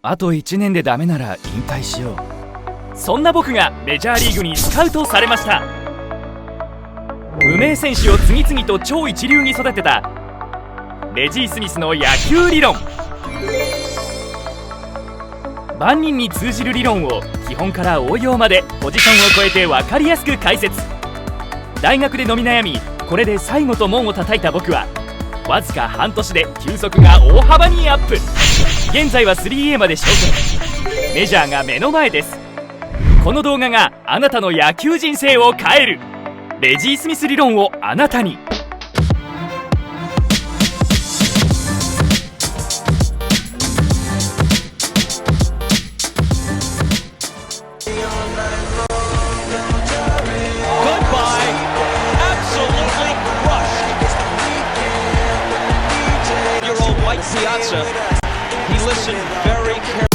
あと1年でダメなら引退しよう。そんな僕がメジャーリーグにスカウトされました。無名選手を次々と超一流に育てたレジー・スミスの野球理論。万人に通じる理論を基本から応用までポジションを超えて分かりやすく解説。大学で伸び悩み、これで最後と門を叩いた僕はわずか半年で球速が大幅にアップ。現在は 3A まで昇格。メジャーが目の前です。この動画があなたの野球人生を変える。レジー・スミス理論をあなたに。Piazza. He listened very carefully.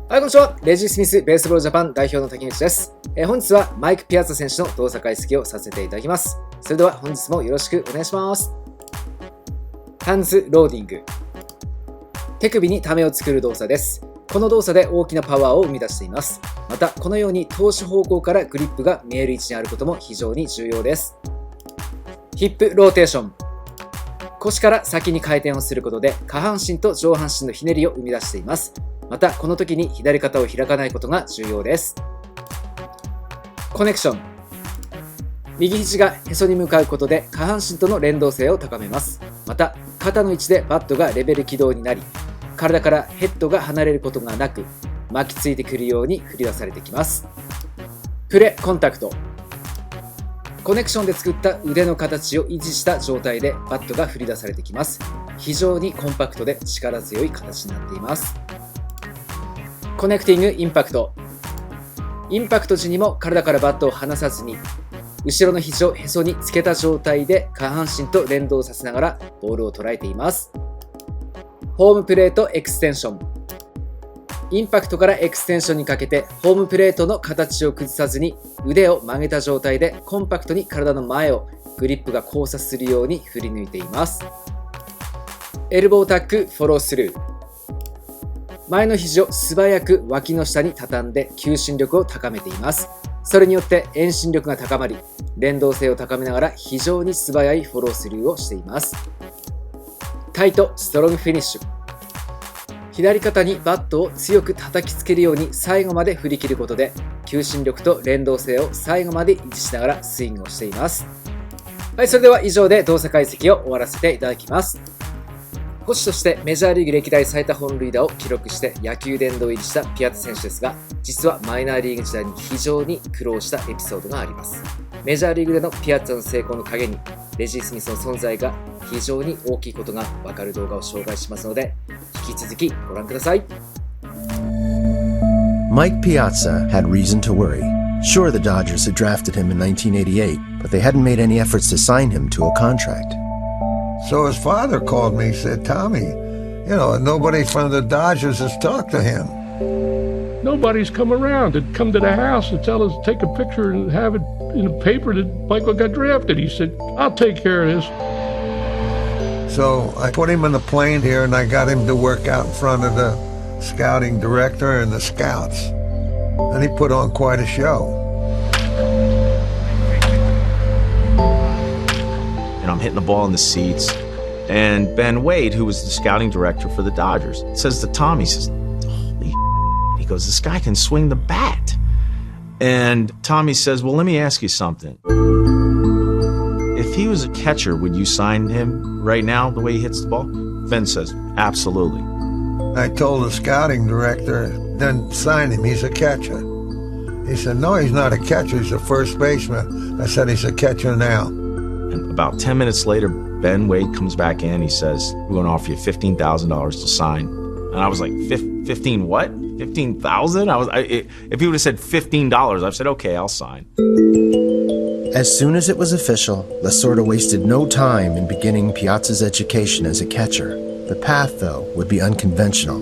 はい、こんにちは。レジー・スミスベースボールジャパン代表の滝口です。本日はマイク・ピアッツァ選手の動作解析をさせていただきます。それでは本日もよろしくお願いします。ハンズ・ローディング。手首にためを作る動作です。この動作で大きなパワーを生み出しています。また、このように投手方向からグリップが見える位置にあることも非常に重要です。ヒップローテーション。腰から先に回転をすることで下半身と上半身のひねりを生み出しています。また、この時に左肩を開かないことが重要です。コネクション。右肘がへそに向かうことで下半身との連動性を高めます。また、肩の位置でバットがレベル軌道になり、体からヘッドが離れることがなく、巻きついてくるように振り出されてきます。プレコンタクト。コネクションで作った腕の形を維持した状態でバットが振り出されてきます。非常にコンパクトで力強い形になっています。コネクティングインパクト。インパクト時にも体からバットを離さずに、後ろの肘をへそにつけた状態で下半身と連動させながらボールを捉えています。ホームプレートエクステンション。インパクトからエクステンションにかけてホームプレートの形を崩さずに腕を曲げた状態でコンパクトに体の前をグリップが交差するように振り抜いています。エルボータックフォロースルー。前の肘を素早く脇の下に畳んで求心力を高めています。それによって遠心力が高まり、連動性を高めながら非常に素早いフォロースルーをしています。タイトストロングフィニッシュ。左肩にバットを強く叩きつけるように最後まで振り切ることで求心力と連動性を最後まで維持しながらスイングをしています。はい、それでは以上で動作解析を終わらせていただきます。捕手としてメジャーリーグ歴代最多本塁打を記録して野球殿堂入りしたピアッツァ選手ですが、実はマイナーリーグ時代に非常に苦労したエピソードがあります。メジャーリーグでのピアッツァの成功の陰にレジー・スミスの存在が非常に大きいことがわかる動画を紹介しますので、引き続きご覧ください。Mike Piazza had reason to worry. Sure, the Dodgers had drafted him in 1988, but they hadn't made any efforts to sign him to a contract. So his father called me and said, Tommy, nobody from the Dodgers has talked to him. Nobody's come around to come to the house to tell us to take a picture and have it in the paper that Michael got drafted. He said, I'll take care of this. So I put him in the plane here and I got him to work out in front of the scouting director and the scouts. And he put on quite a show. And I'm hitting the ball in the seats. And Ben Wade, who was the scouting director for the Dodgers, says to Tommy, he says, holy he goes, this guy can swing the bat. And Tommy says, well, let me ask you something. If he was a catcher, would you sign him right now, the way he hits the ball? Ben says, absolutely. I told the scouting director, then sign him, he's a catcher. He said, no, he's not a catcher, he's a first baseman. I said, he's a catcher now. And about 10 minutes later, Ben Wade comes back in, he says, we're going to offer you $15,000 to sign. And I was like, 15 what? 15,000? If he would have said $15, I've said, okay, I'll sign. As soon as it was official, Lasorda wasted no time in beginning Piazza's education as a catcher. The path, though, would be unconventional.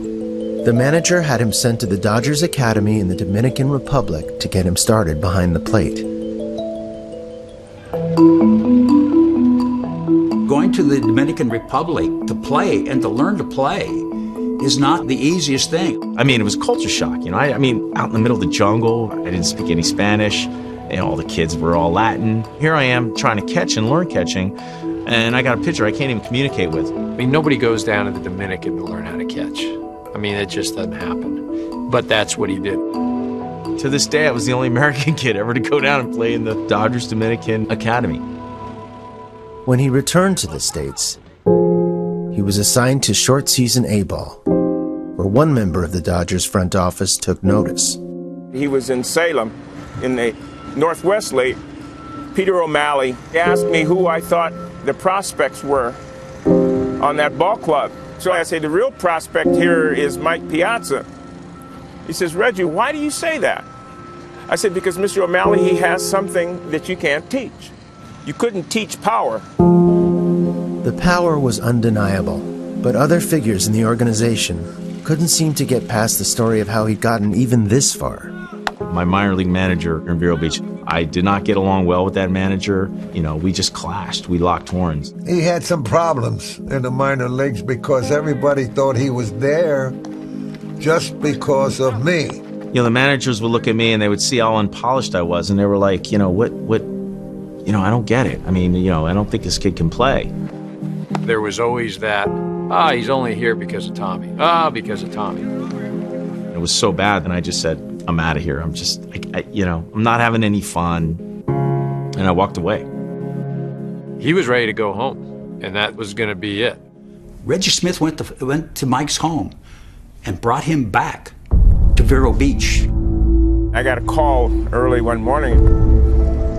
The manager had him sent to the Dodgers Academy in the Dominican Republic to get him started behind the plate. Going to the Dominican Republic to play and to learn to play is not the easiest thing. I mean, it was culture shock, you know. I mean, out in the middle of the jungle, I didn't speak any Spanish, and all the kids were all Latin. Here I am trying to catch and learn catching, and I got a pitcher I can't even communicate with. I mean, nobody goes down to the Dominican to learn how to catch. I mean, it just doesn't happen. But that's what he did. To this day, I was the only American kid ever to go down and play in the Dodgers Dominican Academy. When he returned to the States, he was assigned to short season A-ball, where one member of the Dodgers front office took notice. He was in Salem in the Northwest League. Peter O'Malley asked me who I thought the prospects were on that ball club. So I said, the real prospect here is Mike Piazza. He says, Reggie, why do you say that? I said, because Mr. O'Malley, he has something that you can't teach. You couldn't teach power. The power was undeniable, but other figures in the organization couldn't seem to get past the story of how he'd gotten even this far. My minor league manager in Vero Beach, I did not get along well with that manager. You know, we just clashed. We locked horns. He had some problems in the minor leagues because everybody thought he was there just because of me. You know, the managers would look at me and they would see how unpolished I was, and they were like, you know, you know, I don't get it. I mean, you know, I don't think this kid can play. There was always that, he's only here because of Tommy. Because of Tommy. It was so bad, and I just said, I'm out of here. I'm just, you know, I'm not having any fun. And I walked away. He was ready to go home, and that was going to be it. Reggie Smith went to Mike's home and brought him back to Vero Beach. I got a call early one morning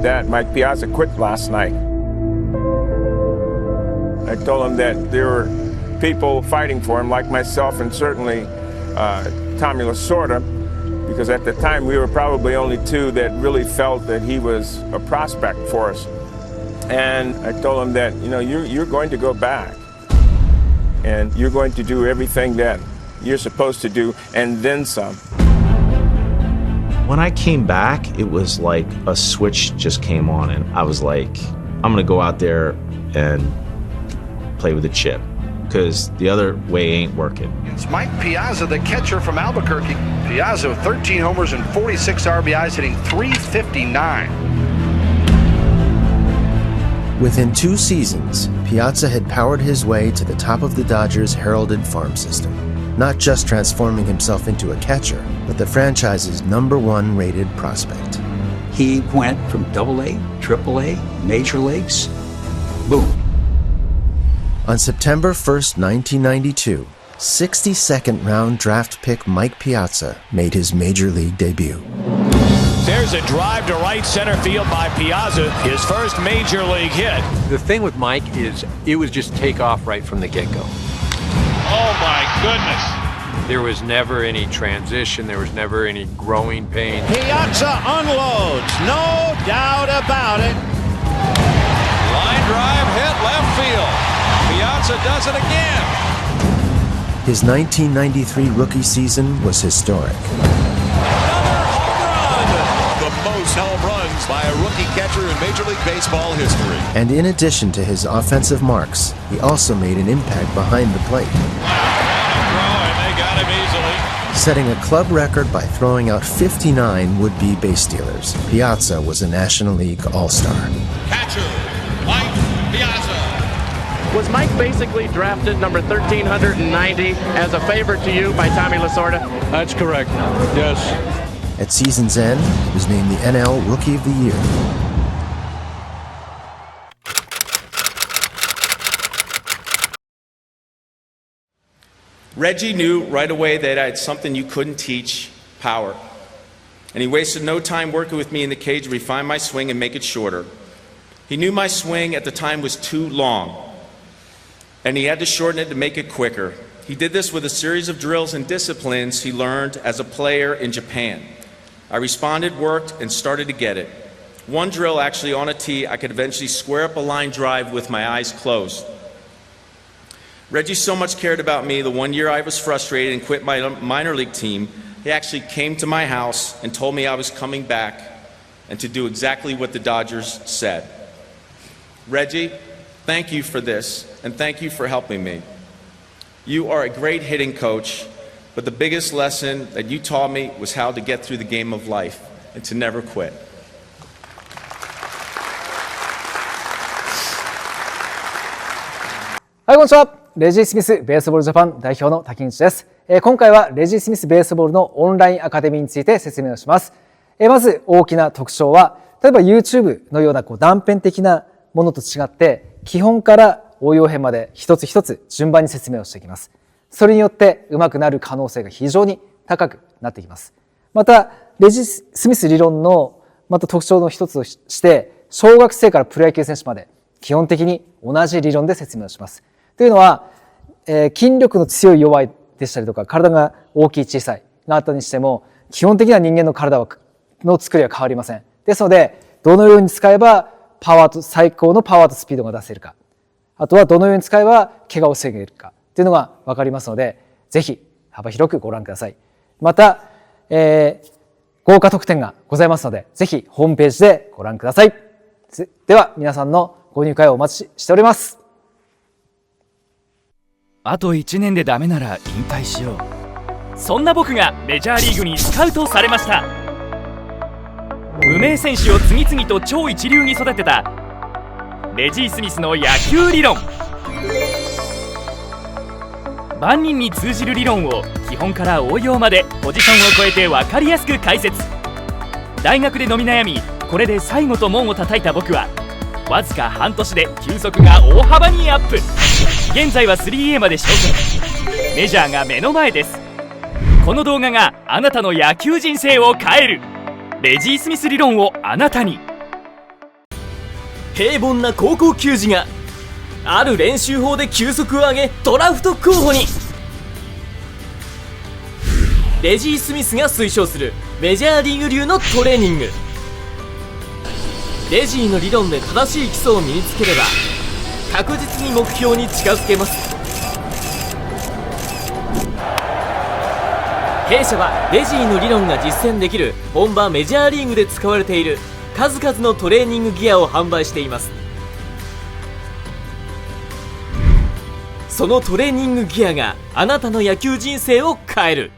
that Mike Piazza quit last night. I told him that there were people fighting for him, like myself and certainly Tommy Lasorda, because at the time we were probably only two that really felt that he was a prospect for us. And I told him that, you know, you're going to go back and you're going to do everything that you're supposed to do and then some. When I came back, it was like a switch just came on, and I was like, I'm gonna go out there and play with a chip, because the other way ain't working. It's Mike Piazza, the catcher from Albuquerque. Piazza with 13 homers and 46 RBIs, hitting .359. Within 2 seasons, Piazza had powered his way to the top of the Dodgers' heralded farm system, not just transforming himself into a catcher, but the franchise's #1 rated prospect. He went from AA, AAA, Major Leagues, boom. On September 1st, 1992, 62nd round draft pick Mike Piazza made his major league debut. There's a drive to right center field by Piazza, his first major league hit. The thing with Mike is it was just take off right from the get-go. Oh my goodness. There was never any transition. There was never any growing pain. Piazza unloads, no doubt about it. Line drive hit left field. Piazza does it again. His 1993 rookie season was historic. Another home run. The most home runs by a rookie catcher in Major League Baseball history. And in addition to his offensive marks, he also made an impact behind the plate. Setting a club record by throwing out 59 would-be base stealers, Piazza was a National League All-Star. Catcher, Mike Piazza. Was Mike basically drafted number 1,390 as a favor to you by Tommy Lasorda? That's correct, yes. At season's end, he was named the NL Rookie of the Year. Reggie knew right away that I had something you couldn't teach, power. And he wasted no time working with me in the cage to refine my swing and make it shorter. He knew my swing at the time was too long, and he had to shorten it to make it quicker. He did this with a series of drills and disciplines he learned as a player in Japan. I responded, worked, and started to get it. One drill actually on a tee, I could eventually square up a line drive with my eyes closed. Reggie so much cared about me, the one year I was frustrated and quit my minor league team, he actually came to my house and told me I was coming back and to do exactly what the Dodgers said. Reggie, thank you for this, and thank you for helping me. You are a great hitting coach, but the biggest lesson that you taught me was how to get through the game of life and to never quit. はい、こんにちは。レジー・スミスベースボールジャパン代表の滝口です。今回はレジー・スミスベースボールのオンラインアカデミーについて説明をします。まず大きな特徴は、例えば YouTube のような断片的なものと違って、基本から応用編まで一つ一つ順番に説明をしていきます。それによって上手くなる可能性が非常に高くなってきます。また、レジー・スミス理論のまた特徴の一つとして、小学生からプロ野球選手まで基本的に同じ理論で説明をします。というのは、筋力の強い弱いでしたりとか、体が大きい小さいがあったにしても、基本的な人間の体の作りは変わりません。ですので、どのように使えば最高のパワーとスピードが出せるか。あとはどのように使えば怪我を防げるかというのがわかりますので、ぜひ幅広くご覧ください。また、豪華特典がございますので、ぜひホームページでご覧ください。では、皆さんのご入会をお待ちしております。あと1年でダメなら引退しよう。そんな僕がメジャーリーグにスカウトされました。無名選手を次々と超一流に育てたレジー・スミスの野球理論。万人に通じる理論を基本から応用までポジションを超えて分かりやすく解説。大学で伸び悩み、これで最後と門を叩いた僕はわずか半年で球速が大幅にアップ。現在は 3A まで昇格。メジャーが目の前です。この動画があなたの野球人生を変えるレジー・スミス理論をあなたに。平凡な高校球児がある練習法で球速を上げドラフト候補に。レジー・スミスが推奨するメジャーリーグ流のトレーニング。レジーの理論で正しい基礎を身につければ確実に目標に近づけます。弊社はレジーの理論が実践できる本場メジャーリーグで使われている数々のトレーニングギアを販売しています。そのトレーニングギアがあなたの野球人生を変える。